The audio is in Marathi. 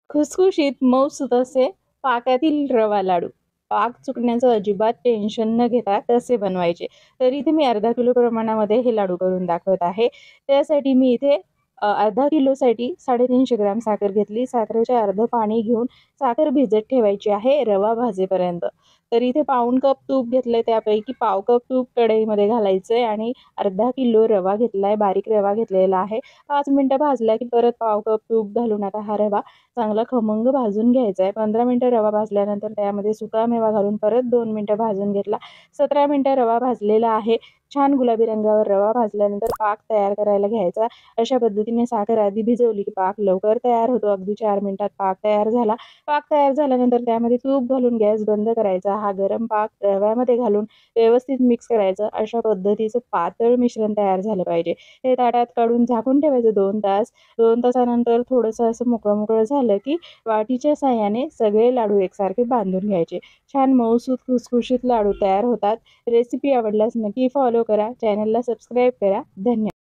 खुसखुशीत मऊसूत असे पाकातील रवा लाडू. पाक चुकण्याचं अजिबात टेन्शन न घेता कसे बनवायचे. तर इथे मी अर्धा किलो प्रमाणामध्ये हे लाडू करून दाखवत आहे. त्यासाठी मी इथे अर्धा किलोसाठी 350 ग्राम साखर घेतली. साखरेचे अर्धं पाणी घेऊन साखर भिजत ठेवायची आहे रवा भाजेपर्यंत. तर इथे पाऊण कप तूप घेतलंय, त्यापैकी पाव कप तूप कढईमध्ये घालायचंय आणि अर्धा किलो रवा घेतलाय, बारीक रवा घेतलेला आहे. 5 मिनिटं भाजला की परत पाव कप तूप घालून आता हा रवा चांगला खमंग भाजून घ्यायचा आहे. 15 मिनिटं रवा भाजल्यानंतर त्यामध्ये सुकामेवा घालून परत 2 मिनिटं भाजून घेतला. 17 मिनिटं रवा भाजलेला आहे. छान गुलाबी रंगावर रवा भाजल्यानंतर पाक तयार करायला घ्यायचा. अशा पद्धतीने साखर आधी भिजवली की पाक लवकर तयार होतो. अगदी 4 मिनिटात पाक तयार झाला. पाक तयार झाल्यानंतर त्यामध्ये तूप घालून गॅस बंद करायचा. हा गरम पाक रव्यामध्ये घालून व्यवस्थित मिक्स करायचं. अशा पद्धतीचं पातळ मिश्रण तयार झालं पाहिजे. हे ताटात काढून झाकून ठेवायचं 2 तास. 2 तासानंतर थोडंसं असं मोकळं झालं की वाटीच्या साहाय्याने सगळे लाडू एकसारखे बांधून घ्यायचे. छान मऊसूत खुसखुशीत लाडू तयार होतात. रेसिपी आवडल्यास नक्की फॉलो करा. चॅनलला सबस्क्राईब करा. धन्यवाद.